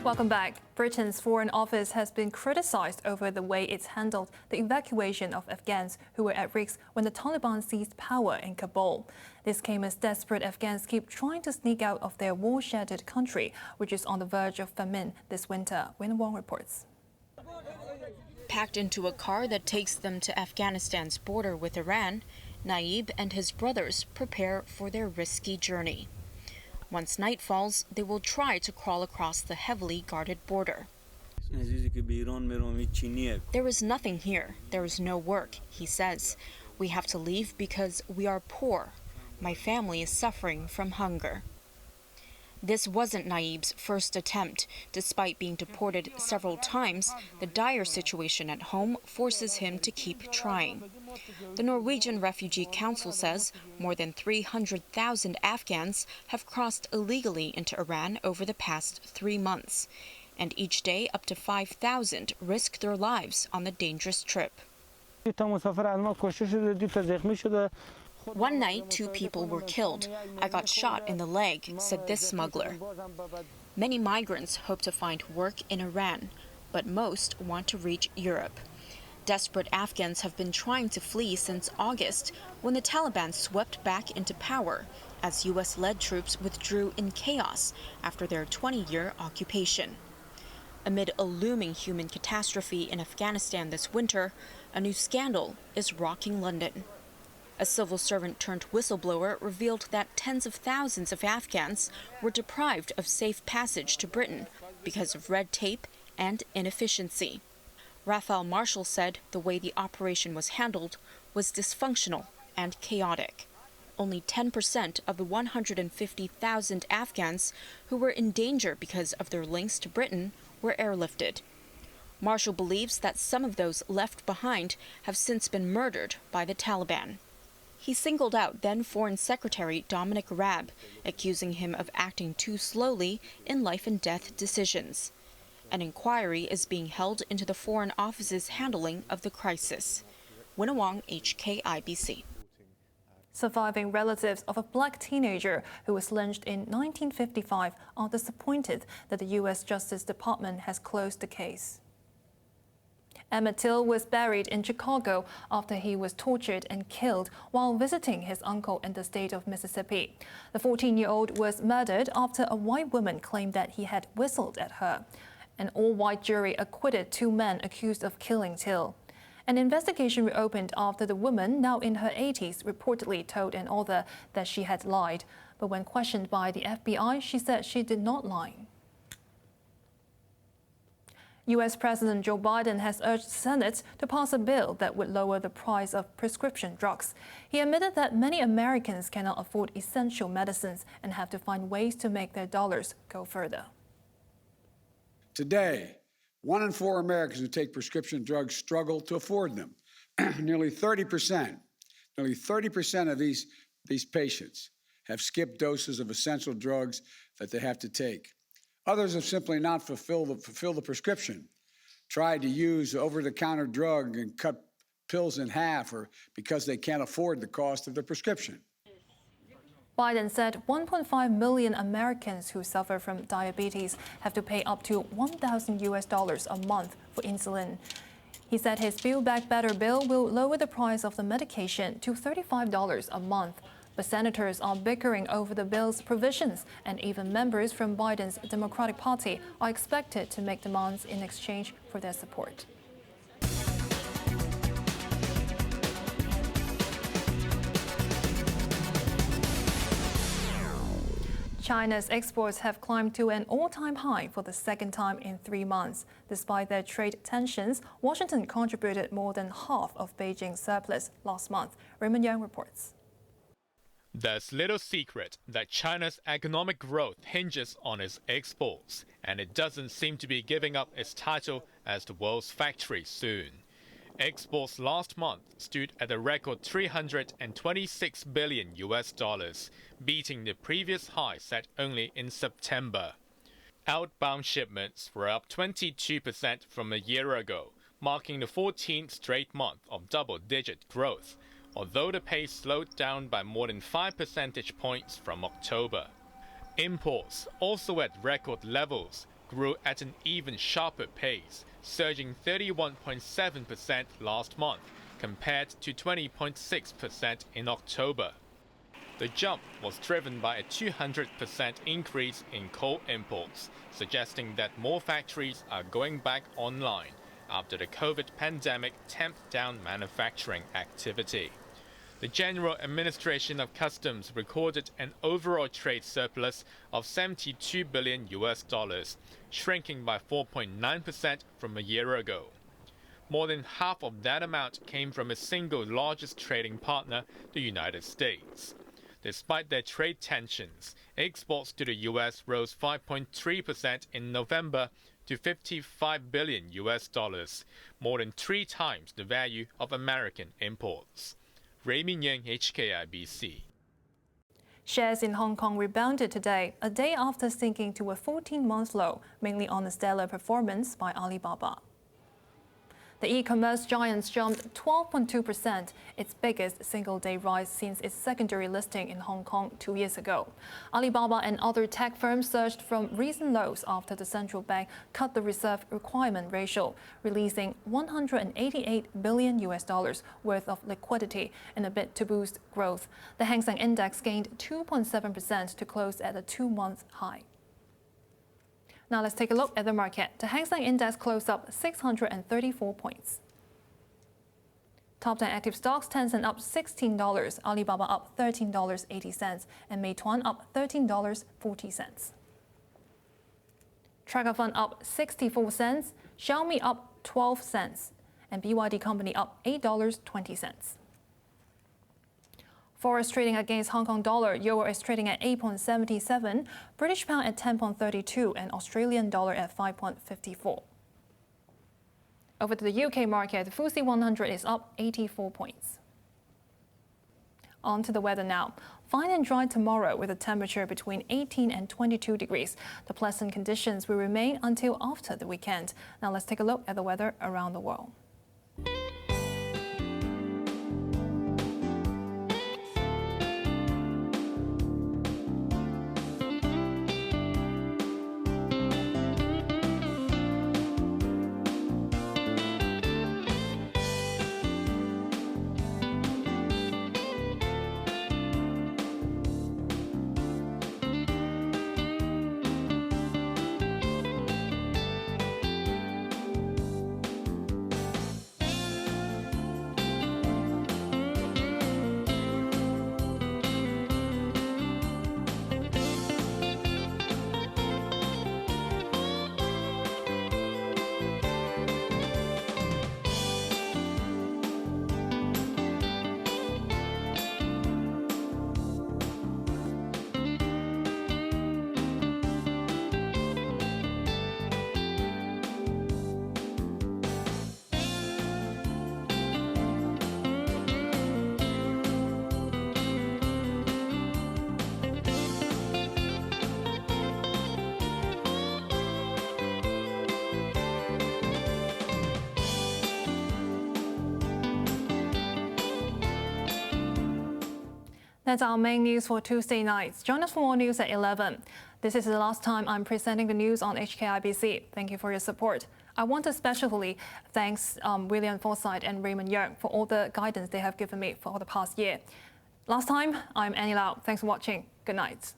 Welcome back. Britain's Foreign Office has been criticized over the way it's handled the evacuation of Afghans who were at risk when the Taliban seized power in Kabul. This came as desperate Afghans keep trying to sneak out of their war-shattered country, which is on the verge of famine this winter. Win Wong reports. Packed into a car that takes them to Afghanistan's border with Iran, Naib and his brothers prepare for their risky journey. Once night falls, they will try to crawl across the heavily guarded border. There is nothing here. There is no work, he says. We have to leave because we are poor. My family is suffering from hunger. This wasn't Naib's first attempt. Despite being deported several times, the dire situation at home forces him to keep trying. The Norwegian Refugee Council says more than 300,000 Afghans have crossed illegally into Iran over the past 3 months. And each day, up to 5,000 risk their lives on the dangerous trip. One night, 2 people were killed. I got shot in the leg, said this smuggler. Many migrants hope to find work in Iran, but most want to reach Europe. Desperate Afghans have been trying to flee since August, when the Taliban swept back into power as U.S.-led troops withdrew in chaos after their 20-year occupation. Amid a looming human catastrophe in Afghanistan this winter, a new scandal is rocking London. A civil servant turned whistleblower revealed that tens of thousands of Afghans were deprived of safe passage to Britain because of red tape and inefficiency. Raphael Marshall said the way the operation was handled was dysfunctional and chaotic. Only 10% of the 150,000 Afghans who were in danger because of their links to Britain were airlifted. Marshall believes that some of those left behind have since been murdered by the Taliban. He singled out then Foreign Secretary Dominic Raab, accusing him of acting too slowly in life and death decisions. An inquiry is being held into the Foreign Office's handling of the crisis. Winna Wong, HKIBC. Surviving relatives of a black teenager who was lynched in 1955 are disappointed that the U.S. Justice Department has closed the case. Emmett Till was buried in Chicago after he was tortured and killed while visiting his uncle in the state of Mississippi. The 14-year-old was murdered after a white woman claimed that he had whistled at her. An all-white jury acquitted 2 men accused of killing Till. An investigation reopened after the woman, now in her 80s, reportedly told an author that she had lied. But when questioned by the FBI, she said she did not lie. U.S. President Joe Biden has urged the Senate to pass a bill that would lower the price of prescription drugs. He admitted that many Americans cannot afford essential medicines and have to find ways to make their dollars go further. Today, 1 in 4 Americans who take prescription drugs struggle to afford them. Nearly 30% of these patients have skipped doses of essential drugs that they have to take. Others have simply not fulfilled the prescription, tried to use over-the-counter drug and cut pills in half, or because they can't afford the cost of the prescription. Biden said 1.5 million Americans who suffer from diabetes have to pay up to $1,000 a month for insulin. He said his Build Back Better bill will lower the price of the medication to $35 a month. But senators are bickering over the bill's provisions, and even members from Biden's Democratic Party are expected to make demands in exchange for their support. China's exports have climbed to an all-time high for the second time in 3 months. Despite their trade tensions, Washington contributed more than half of Beijing's surplus last month. Raymond Yang reports. There's little secret that China's economic growth hinges on its exports, and it doesn't seem to be giving up its title as the world's factory soon. Exports last month stood at a record $326 billion, beating the previous high set only in September. Outbound shipments were up 22% from a year ago, marking the 14th straight month of double-digit growth, although the pace slowed down by more than 5 percentage points from October. Imports also at record levels, grew at an even sharper pace, surging 31.7% last month compared to 20.6% in October. The jump was driven by a 200% increase in coal imports, suggesting that more factories are going back online after the COVID pandemic tamped down manufacturing activity. The General Administration of Customs recorded an overall trade surplus of $72 billion, shrinking by 4.9% from a year ago. More than half of that amount came from its single largest trading partner, the United States. Despite their trade tensions, exports to the U.S. rose 5.3% in November to $55 billion, more than 3 times the value of American imports. Ray Min-yang, HKIBC. Shares in Hong Kong rebounded today, a day after sinking to a 14-month low, mainly on a stellar performance by Alibaba. The e-commerce giant jumped 12.2%, its biggest single-day rise since its secondary listing in Hong Kong 2 years ago. Alibaba and other tech firms surged from recent lows after the central bank cut the reserve requirement ratio, releasing $188 billion worth of liquidity in a bid to boost growth. The Hang Seng Index gained 2.7% to close at a 2-month high. Now let's take a look at the market. The Hang Seng Index closed up 634 points. Top 10 active stocks: Tencent up $16, Alibaba up $13.80, and Meituan up $13.40. Tracker Fund up 64 cents, Xiaomi up 12 cents, and BYD Company up $8.20. Forex trading against Hong Kong dollar, euro is trading at 8.77, British pound at 10.32, and Australian dollar at 5.54. Over to the UK market, the FTSE 100 is up 84 points. On to the weather now. Fine and dry tomorrow with a temperature between 18 and 22 degrees. The pleasant conditions will remain until after the weekend. Now let's take a look at the weather around the world. That's our main news for Tuesday nights. Join us for more news at 11. This is the last time I'm presenting the news on HKIBC. Thank you for your support. I want to especially thank William Forsyth and Raymond Young for all the guidance they have given me for the past year. Last time, I'm Annie Lau. Thanks for watching. Good night.